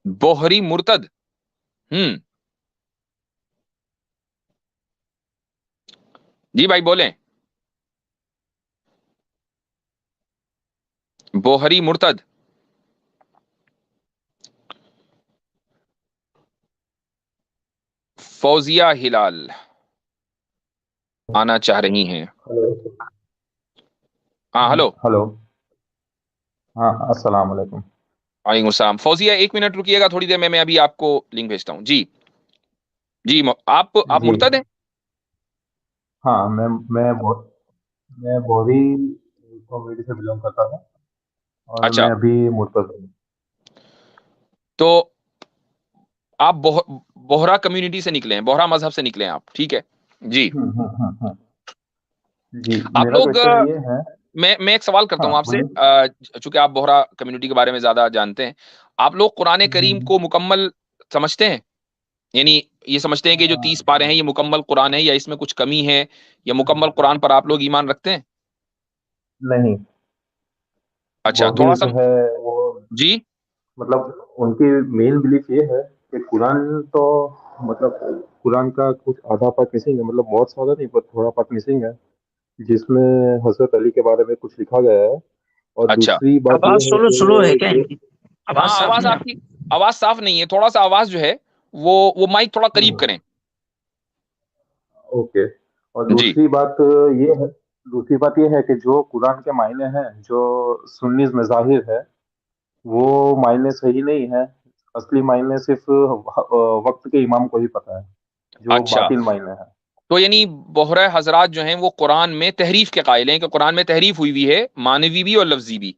बोहरी मुर्तद। हम्म। जी भाई बोलें। बोहरी मुर्तद। फौजिया हिलाल आना चाह रही हैं। हेलो। हाँ हेलो। हेलो। हाँ, अस्सलाम वालेकुम। वालेकुम सलाम। फौजिया एक मिनट रुकिएगा, थोड़ी देर में मैं अभी आपको लिंक भेजता हूँ जी। जी आप जी। मुर्तद हैं। हाँ, मैं बोरी कम्युनिटी से बिलोंग करता हूँ और अच्छा। मैं अभी मुर्तज़ हूँ। तो आप बोहरा कम्युनिटी से निकले हैं, बोहरा मजहब से निकले हैं आप, ठीक है। जी। जी, आप मेरा लोग क्वेश्चन ये है। मैं एक सवाल करता हाँ, हूँ आपसे, बोलिए। चूंकि आप बोहरा कम्युनिटी के बारे में ज्यादा जानते हैं। आप लोग कुरान करीम हम्म, को मुकम्मल समझते हैं? यानी ये समझते हैं कि जो 30 पारे हैं ये मुकम्मल कुरान है, या इसमें कुछ कमी है, या मुकम्मल कुरान पर आप लोग ईमान रखते हैं? नहीं। अच्छा, बोहरी थोड़ा सा। जो है वो, जी। मतलब उनकी मेन बिलीफ ये है कि कुरान तो, मतलब कुरान का कुछ आधा पार्ट मिसिंग है, मतलब बहुत सारा नहीं पर थोड़ा पार्ट मिसिंग है, जिसमें हजरत अली के बारे में कुछ लिखा गया है। और अच्छा। दूसरी बात ये आवाज है स्लो स्लो है कि क्या जो, इनकी? आवाज हाँ साफ आवाज नहीं आ आपकी, आवाज साफ नहीं है, थोड़ा सा आवाज जो है वो माइक थोड़ा करीब हम्म, करें। ओके। और जी। ये है दूसरी बात ये है कि जो कुरान के मायने हैं, जो सुन्नीज में जाहिर है, वो मायने सही नहीं है। असली मायने सिर्फ वक्त के इमाम को ही पता है, जो अच्छा, बातिल मायने हैं। तो यानी बोहरा हजरात जो हैं वो कुरान में तहरीफ के कायल हैं, कि कुरान में तहरीफ हुई हुई है, मानवी भी और लफ्जी भी।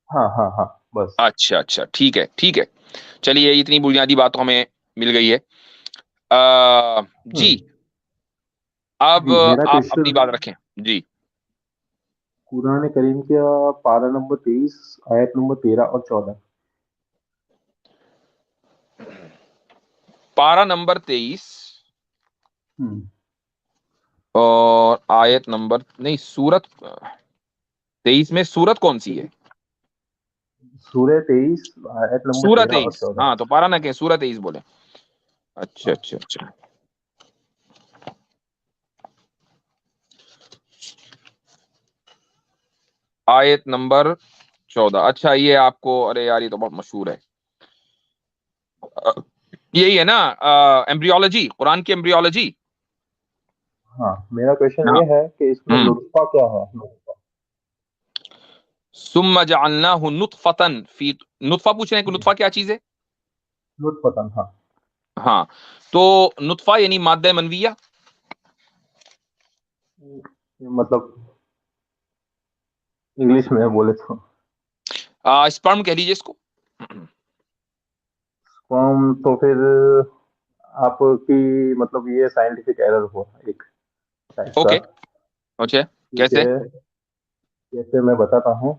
हाँ, हाँ, हाँ, बस। अच्छा अच्छा, ठीक है ठीक है। चलिए, इतनी बुनियादी बात तो हमें मिल गई है। जी। हम्म। अब जी, मेरा आप अपनी क्वेश्चन बात है। रखें। जी। कुरान करीम का पारा नंबर 23, आयत नंबर 13 और 14। पारा नंबर 23 हम्म। और आयत नंबर, नहीं, सूरत 23 में सूरत कौन सी है? सूरह 23, आयत नंबर सूरत तेरह और 23, चौदह हाँ, तो पारा ना कहें, सूरत 23 बोले। अच्छा हाँ। अच्छा अच्छा। आयत नंबर 14। अच्छा, ये आपको, अरे यार ये तो बहुत मशहूर है। अ, यही है ना, एम्ब्रियोलॉजी, कुरान की एम्ब्रियोलॉजी। हाँ, मेरा क्वेश्चन हाँ। ये है कि इसमें हम्म। नुत्फा क्या है? सुम्मा जअलनाहु नुतफतन फी, नुतफा पूछ रहे हैं कि नुतफा क्या चीज है? नुत्फतन, हाँ। हाँ। तो नुतफा यानी मादा मनविया। मतलब इंग्लिश में बोले तो स्पर्म कह लीजिए इसको। स्पर्म, तो फिर आपकी, मतलब ये साइंटिफिक एरर हुआ एक टाइप का। ओके। अच्छा। ठीक कैसे? है, जैसे मैं बताता हूँ।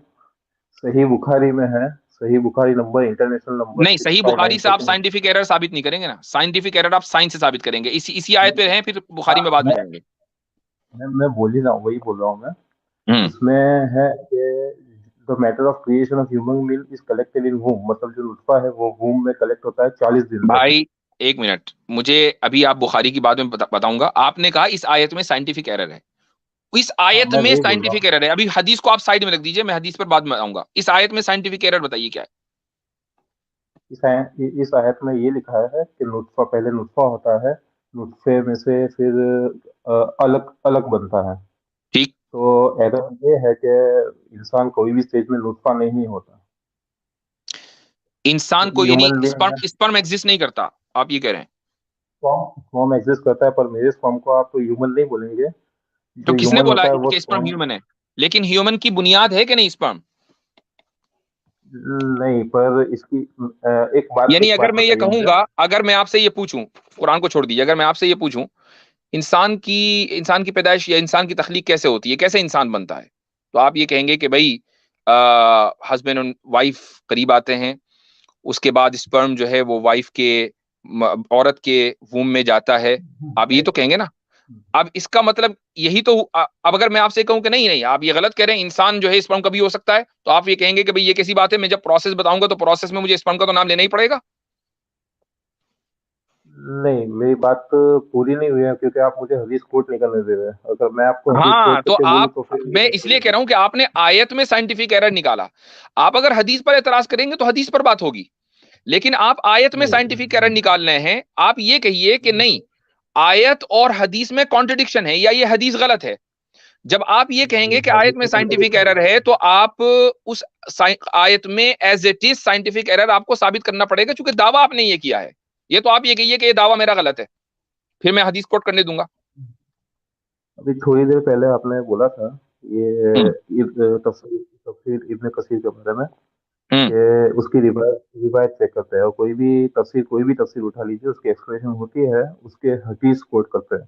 सही बुखारी में है, सही बुखारी नंबर, इंटरनेशनल नंबर नहीं, सिक्स सही फाइव नाइन बुखारी से आप सेवन साइंटिफिक एरर साबित नहीं करेंगे ना, साइंटिफिक एरर आप साइंस से साबित करेंगे, इसी आयत पे हैं, फिर बुखारी हाँ, में बाद में जाएंगे। मैं बोल ही रहा हूँ, वही बोल रहा हूँ मैं। हम्म। इसमें है कि the matter of creation of human milk is collected in womb, मतलब जो नुत्फा है वो वूम में कलेक्ट होता है 40 दिन तक। भाई एक मिनट, मुझे अभी आप बुखारी की बाद में बताऊंगा। आपने कहा इस आयत में साइंटिफिक एरर है, इस हाँ, आयत मैं में वही बोल रहा साइंटिफिक हूँ। एरर है। अभी हदीस को आप साइड में रख दीजिए, मैं हदीस पर बाद में आऊंगा। इस आयत में साइंटिफिक एरर बताइए क्या है। इस आयत में ये लिखा है कि नुत्फा, पहले नुत्फा होता है, नुत्फे में से फिर अलग अलग बनता है। ठीक। तो एरर ये है कि इंसान कोई भी स्टेज में नुत्फा नहीं होता। इंसान को यानी ह्यूमन बीइंग स्पर्म है। स्पर्म एग्जिस्ट नहीं करता, आप ये कह रहे हैं? फॉर्म एग्जिस्ट करता है, पर मेरे फॉर्म को आप ह्यूमन नहीं बोलेंगे। तो जो किसने ह्यूमन बोला होता है वो कि स्पर्म स्पर्म। ह्यूमन है? लेकिन ह्यूमन की बुनियाद है कि नहीं स्पर्म? नहीं, पर इसकी यानी एक अगर बात मैं ये बताइए मुझे। कहूंगा, अगर मैं आपसे ये पूछूं, कुरान को छोड़ दीजिए, अगर मैं आपसे ये पूछूं, इंसान की पैदाइश या इंसान की तख्लीक कैसे होती है, कैसे इंसान बनता है, तो आप ये कहेंगे कि भाई हस्बैंड और वाइफ करीब आते हैं, उसके बाद स्पर्म जो है वो वाइफ के, औरत के वूम में जाता है। आप ये तो कहेंगे ना? अब इसका मतलब यही तो अब अगर मैं आपसे कहूं कि नहीं नहीं आप ये गलत कह रहे हैं, इंसान जो है स्पर्म कभी हो सकता है, तो आप ये कहेंगे कि भाई ये कैसी बात है, मैं जब प्रोसेस बताऊंगा तो प्रोसेस में मुझे स्पर्म का तो नाम लेना ही पड़ेगा। नहीं, मेरी बात पूरी नहीं हुई है, क्योंकि आप मुझे हदीस कोट नहीं करने दे रहे हैं। अगर मैं आपको हदीस हाँ कोट तो करके बोलूँ आप, तो फिर ये मैं बात इसलिए कह होगी। रहा हूं कि आपने आयत में साइंटिफिक एरर निकाला। आप अगर हदीस पर एतराज करेंगे तो हदीस पर बात होगी, लेकिन आप आयत में नहीं, साइंटिफिक एरर निकाल रहे हैं। आप ये कहिए कि नहीं, आयत और हदीस में कॉन्ट्रडिक्शन है या ये हदीस गलत है। जब आप ये कहेंगे कि आयत हदीस में में साइंटिफिक कंट्राडिक्शन एरर नहीं है, है। तो आप उस आयत में as it is scientific error आपको साबित करना पड़ेगा, क्योंकि दावा आपने ये किया है। ये तो आप ये कहिए कि ये दावा मेरा गलत है, फिर मैं हदीस कोट करने दूंगा। अभी थोड़ी देर पहले आपने बोला था ये हम्म तफसीर तफसीर इब्न कसीर के बारे में, हम्म कि उसकी रिवायत रिवायत चेक करते हैं, और कोई भी तफसीर उठा लीजिए, उसकी एक्सप्लेनेशन होती है, उसके हदीस कोट करते हैं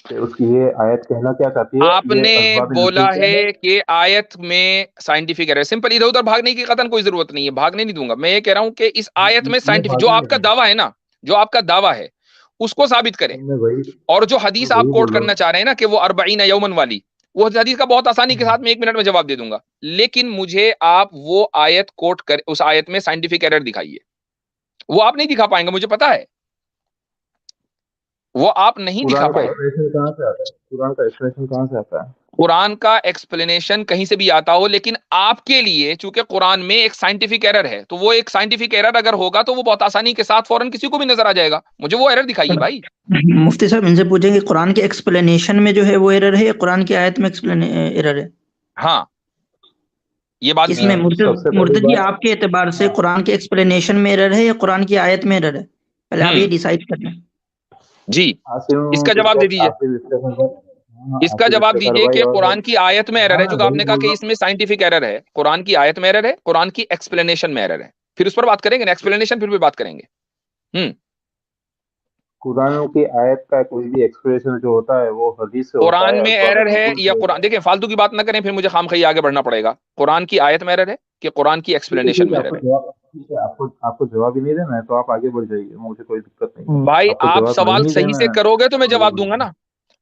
कि उसकी ये आयत कहना क्या चाहती है, ये आपने असबाब बोला नुज़ूल क्या है। है कि आयत में साइंटिफिक एरर, सिंपल, इधर उधर भागने की कतन कोई जरूरत नहीं है, भागने नहीं दूंगा। मैं ये कह रहा हूं कि इस आयत में मैं साइंटिफिक, जो भागने आपका लगा, दावा है ना, जो आपका दावा है उसको साबित करें। और जो मैं हदीस आप वही कोट बोल रहा करना हूँ। चाह रहे हैं ना कि वो 40 यौमन वाली, वो हदीस का बहुत आसानी के साथ में 1 मिनट में जवाब दे दूंगा, लेकिन मुझे आप वो आयत कोट कर, उस आयत में साइंटिफिक एरर दिखाइए। वो आप नहीं दिखा पाएंगे, मुझे पता है, वो आप नहीं दिखा कुरान का पाएंगे। एक्सप्लेनेशन कहाँ से आता है? कुरान का एक्सप्लेनेशन कहाँ से आता है? कुरान का एक्सप्लेनेशन कहीं से भी आता हो, लेकिन आपके लिए चूंकि कुरान में एक साइंटिफिक एरर है, तो वो एक साइंटिफिक एरर अगर होगा तो वो बहुत आसानी के साथ फौरन किसी को भी नजर आ जाएगा। मुझे वो एरर दिखाइए भाई। मुफ्ती साहब इनसे पूछेंगे कुरान के एक्सप्लेनेशन में जो है वो एरर है या कुरान की आयत में एक्सप्लेन एरर है? हाँ, ये बात भी किसमें सबसे पहली मुर्तजी बात, आपके एतबार से कुरान के एक्सप्लेनेशन में एरर है या कुरान की आयत में एरर है? पहले आप ये डिसाइड कर लें। जी, इसका जवाब दे दीजिए। इसका आसिफ जवाब इफ्तिखार दीजिए भाई कि और कुरान की आयत में एरर है, मैं जो वही आपने कहा बोल कि रहा हूँ। इसमें साइंटिफिक एरर है। कुरान की आयत में एरर है, कुरान की एक्सप्लेनेशन में एरर है, फिर उस पर बात करेंगे ना, एक्सप्लेनेशन फिर भी बात करेंगे। हम्म कुरान की आयत का कोई भी एक्सप्रेशन जो होता है वो हदीस से होता कुरान है, में अल्फाज एरर है नुज़ूल से या होता कुरान, है। देखिए फालतू की बात ना करें, फिर मुझे खामखी आगे बढ़ना पड़ेगा। कुरान की आयत में एरर है कि कुरान की एक्सप्लेनेशन ठीक में है, एरर है। आपको जवाब ही नहीं देना है तो आप आगे बढ़ जाइए, मुझे कोई दिक्कत नहीं है। भाई आपको आप जवाब सवाल नहीं सही देना से है करोगे तो मैं तो आगे जवाब बढ़ दूंगा जाइए। ना।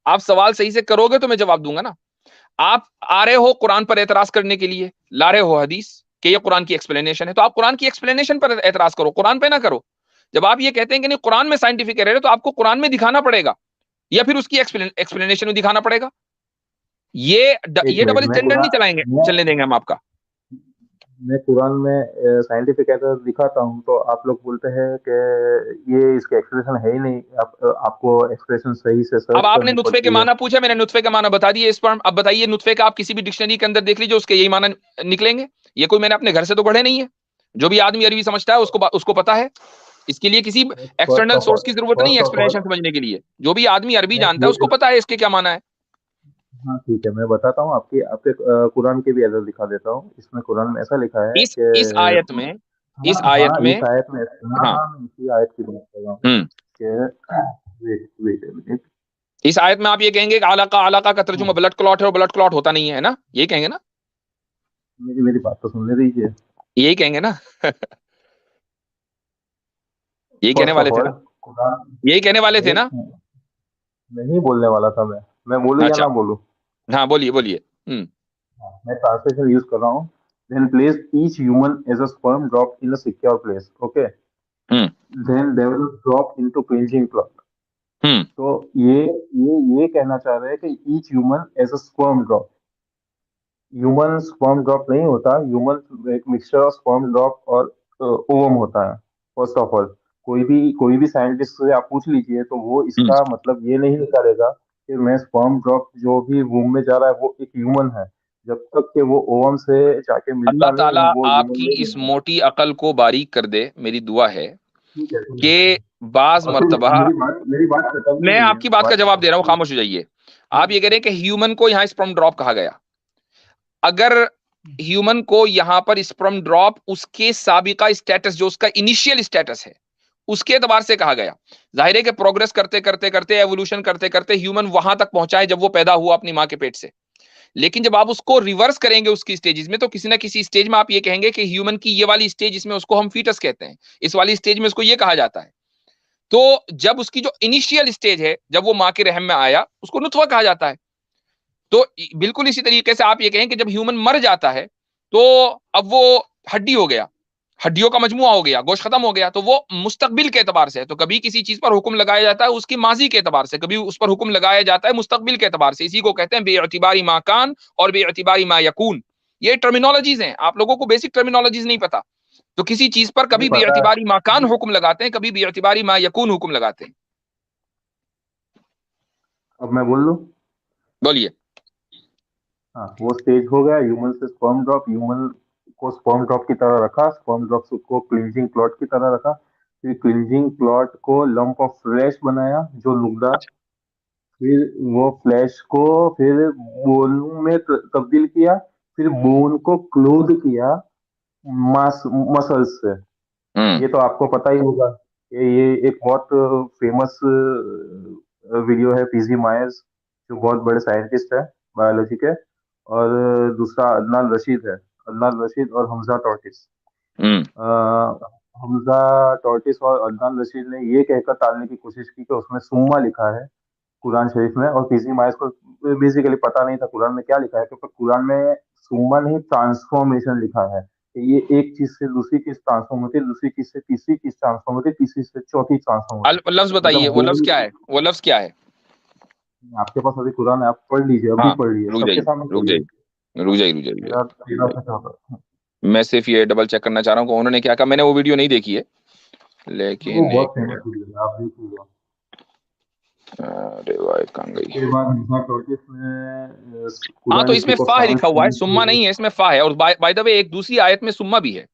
आप सवाल सही से करोगे तो मैं जवाब दूंगा ना। आप आ रहे हो कुरान पर एतराज करने के लिए, ला रहे हो हदीस कि ये कुरान की एक्सप्लेनेशन है, तो आप कुरान की एक्सप्लेनेशन पर एतराज करो, कुरान पे ना करो। जब आप ये कहते हैं कि नहीं कुरान में साइंटिफिक एरर है, तो आपको कुरान में दिखाना पड़ेगा या फिर उसकी एक्सप्लेनेशन में दिखाना पड़ेगा। एक ये मिनट, डबल स्टैंडर्ड नहीं चलाएंगे, चलने देंगे हम आपका। मैं कुरान में साइंटिफिक एरर दिखाता हूँ तो आप लोग बोलते हैं कि ये इसका एक्सप्रेशन है ही नहीं, आपको एक्सप्रेशन सही से अब सर्च आपने करनी नुत्फे के पड़ती है। माना पूछा, मैंने नुत्फे का माना बता दिए इस पर। अब बताइए, नुत्फे का आप किसी भी डिक्शनरी के अंदर देख लीजिए, उसके यही माना निकलेंगे। ये कोई मैंने अपने घर से तो पढ़े नहीं है। जो भी आदमी अरबी समझता है उसको उसको पता है। इसके लिए किसी first external of source all की जरूरत नहीं है फर्स्ट ऑफ ऑल एक्सप्लेनेशन समझने के लिए। जो भी आदमी अरबी मैं जानता है उसको पता है इसके क्या माना है। हाँ ठीक है, मैं बताता हूँ आपके आपके कुरान के भी एरर दिखा देता हूँ। इसमें कुरान में ऐसा लिखा है इस कि इस आयत में, इस हाँ आयत हाँ, में, इस आयत में, हाँ हाँ, हाँ, मैं इसी आयत की बात कर रहा हूँ हम्म कि वेट वेट मिनट। इस आयत में आप ये कहेंगे कि आलाका का तर्जुमा ब्लड क्लॉट है और ब्लड क्लॉट होता नहीं है ना, ये कहेंगे ना, मेरी बात तो सुनने दीजिए। यही कहेंगे ना। यही कहने फर्स्ट वाले ऑफ थे ऑल ना, कुरान यही कहने वाले थे नहीं, ना। नहीं बोलने वाला था मैं बोलूँ या अच्छा, ना बोलूँ? हाँ बोलिए बोलिए। मैं ट्रांसलेशन यूज कर रहा हूँ। then place each human as a sperm drop in a secure place, okay, hmm then they will drop into cleansing cloth। हम्म तो ये कहना चाह रहे हैं कि each human as a sperm drop. Human sperm drop नहीं होता, ह्यूमन एक मिक्सचर ऑफ स्पर्म ड्रॉप और ओवम होता है। फर्स्ट ऑफ ऑल, कोई भी साइंटिस्ट से आप पूछ लीजिए तो वो हम्म इसका मतलब ये नहीं निकालेगा कि मैं स्पर्म ड्रॉप जो भी वूम में जा रहा है वो एक ह्यूमन है, जब तक कि वो ओवम से जाके अल्लाह मिलता नहीं, ताला वो ह्यूमन आपकी नहीं इस बनता। मोटी अकल को बारीक कर दे, मेरी दुआ है ठीक है, ठीक कि है। बाज और फिर मर्तबा, मेरी बात खत्म नहीं मैं हुई है, आपकी बात का बात जवाब खत्म दे रहा हूं, नहीं हुई खामोश हो जाइए। आप ये कह रहे हैं कि ह्यूमन को यहां स्पर्म ड्रॉप कहा गया। अगर ह्यूमन को यहां पर स्पर्म ड्रॉप उसके साबिका स्टेटस, जो उसका इनिशियल स्टेटस है, उसके एतबार से कहा गया। जाहिर है कि प्रोग्रेस करते करते करते, एवोल्यूशन करते करते ह्यूमन वहां तक पहुंचा है जब वो पैदा हुआ अपनी मां के पेट से। लेकिन जब आप उसको रिवर्स करेंगे उसकी स्टेजेस में, तो किसी ना किसी स्टेज में आप ये कहेंगे कि ह्यूमन की ये वाली स्टेज, इसमें उसको हम फीटस कहते हैं, इस वाली स्टेज में उसको ये कहा जाता है। तो जब उसकी जो इनिशियल स्टेज है, जब वो माँ के रहम में आया, उसको नुतफा कहा जाता है। तो बिल्कुल इसी तरीके से आप ये कहें कि जब ह्यूमन मर जाता है तो अब वो हड्डी हो गया, हड्डियों का मजमुआ हो गया, गोश्त खत्म हो गया, तो वो मुस्तकबिल के एतबार से है। तो कभी किसी चीज पर हुक्म लगाया जाता है उसकी माजी के एतबार से, कभी उस पर हुक्म लगाया जाता है मुस्तकबिल के एतबार से। इसी को कहते हैं बेअतिबारी मा कान और बेअतिबारी मा यकून। ये टर्मिनोलॉजीज हैं, आप लोगों को बेसिक टर्मिनोलॉजीज नहीं पता। तो किसी चीज पर मुझे कभी पता है। बेअतिबारी मा कान हुक्म लगाते हैं, कभी बेअतिबारी मा यकून हुक्म लगाते हैं। अब मैं बोल लूं? बोलिए। हाँ, वो स्टेज हो गया ह्यूमन से स्पर्म ड्रॉप, ह्यूमन को स्पर्म ड्रॉप की तरह रखा, स्पर्म ड्रॉप को क्लिंजिंग क्लॉट की तरह रखा, फिर क्लिंजिंग क्लॉट को लंप ऑफ फ्लैश बनाया जो नुकदा, फिर वो फ्लैश को फिर बोन में तब्दील किया, फिर बोन को क्लोथ किया मास मसल्स से। ये तो आपको पता ही होगा। ये एक बहुत फेमस वीडियो है पीजी मायर्स, जो बहुत बड़े साइंटिस्ट है बायोलॉजी के, और दूसरा अदनान रशीद है, अदनान रशीद और हमजा टॉर्टिस। हमजा टॉर्टिस और अदनान रशीद ने ये कहकर टालने की कोशिश की कि उसमें सुम्मा लिखा है कुरान शरीफ में, और पीजी मायर्स को बेसिकली पता नहीं था कुरान में क्या लिखा है, क्योंकि कुरान में सुम्मा नहीं ट्रांसफॉर्मेशन लिखा है। ये एक चीज से दूसरी चीज ट्रांसफॉर्म होती है, दूसरी चीज से तीसरी चीज ट्रांसफॉर्म होती है, तीसरी से चौथी ट्रांसफॉर्म होती है। लफ्ज बताइए, मतलब वो लफ्ज क्या है, वो लफ्ज क्या है? आपके पास अभी कुरान है, आप पढ़ लीजिए, अभी हाँ, पढ़ लीजिए, रुक सबके जाइए, सामने रुक पढ़िए। जाइए, रुक जाइए, रुक जाइए, रुक तेरह तेरह से चौदह। मैं सिर्फ ये डबल चेक करना चाह रहा हूँ कि उन्होंने क्या कहा। मैंने वो वीडियो नहीं देखी है, वो लेकिन बहुत एक फेमस मिनट। वीडियो है, आप देख लीजिए। रिवायत कहाँ गई? उसके बाद हमजा टॉर्टिस ने हाँ, तो कुरान इसमें हिस्ट्री को फा फाइल लिखा हुआ है, करने के सुम्मा लिए। नहीं है, इसमें फा है। और बाय द वे एक दूसरी आयत में सुम्मा भी है।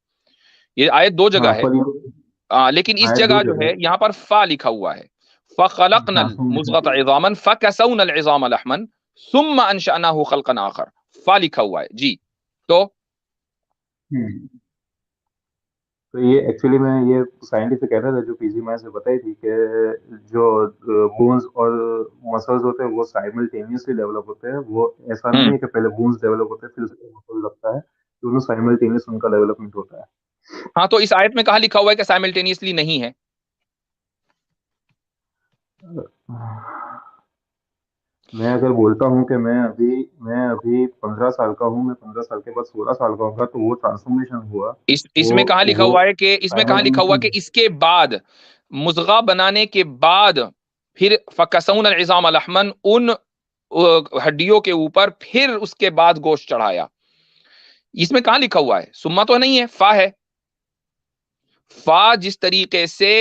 ये आयत दो जगह हाँ, है, पर ये लेकिन इस आयत दो जगह जो जगह है है। यहाँ पर फा लिखा हुआ है। फखलकनल ट्रांसफॉर्मेशन मुज़गत इज़ामन फकसौनल इज़ाम लहमन सुम्मा अंशअनाहु खल्कन आखर। फा लिखा हुआ है जी। तो तो ये एक्चुअली मैं ये साइंटिफिक एरर है जो पीजी मैथ्स ने बताई थी कि जो बोन्स और मसल्स होते हैं वो साइमल्टेनियसली डेवलप होते हैं। वो ऐसा नहीं हम्म है कि पहले बोन्स डेवलप होते हैं फिर उसके मसल लगता है, दोनों साइमल्टेनियस उनका डेवलपमेंट होता है। हाँ, तो इस आयत में कहाँ लिखा हुआ है कि साइमल्टेनियसली नहीं है? मैं अगर बोलता हूँ कि मैं अभी 15 साल का हूँ, मैं 15 साल के बाद 16 साल का होगा, तो वो ट्रांसफॉर्मेशन हुआ। वो इसमें कहाँ लिखा वो हुआ है कि, इसमें कहाँ लिखा हुआ है कि साइमल्टेनियसली। इसके बाद मुज़गा बनाने के बाद फिर फकसौन इज़ाम लहमन, उन हड्डियों के ऊपर फिर उसके बाद गोश्त चढ़ाया। इसमें कहाँ लिखा हुआ है? सुम्मा तो नहीं है, फा है। फा जिस तरीके से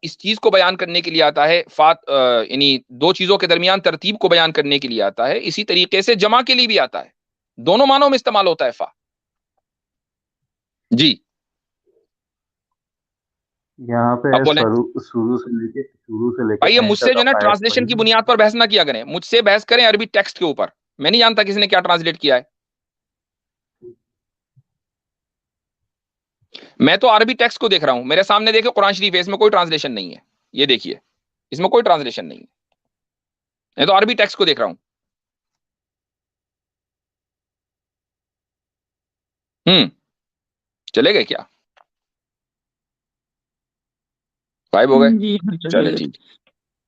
इस चीज को बयान करने के लिए आता है, फा यानी दो चीजों के दरमियान तरतीब को बयान करने के लिए आता है, इसी तरीके से जमा के लिए भी आता है। दोनों मानों में इस्तेमाल होता है फा। जी, यहाँ पे अब बोले। शुरू से लेके भाई, ये एंड मुझसे तक जो है ना आप आयत ट्रांसलेशन की पढ़िए। बुनियाद पर बहस ना किया करें, मुझसे बहस करें अरबी टेक्स्ट के ऊपर। मैं नहीं जानता किसी ने क्या ट्रांसलेट किया है। मैं तो अरबी टेक्स्ट को देख रहा हूं, मेरे सामने देखे कुरान शरीफ है, इसमें कोई ट्रांसलेशन नहीं है। ये देखिए, इसमें कोई ट्रांसलेशन नहीं है। मैं तो अरबी टेक्स्ट को देख रहा हूं। चले गए क्या? गायब हो गए? जी हाँ, चले चले गए। ठीक।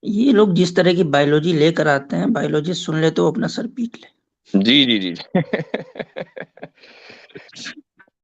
ये लोग जिस तरह की बायोलॉजी लेकर आते हैं, बायोलॉजी सुन ले तो अपना सर पीट ले। जी जी जी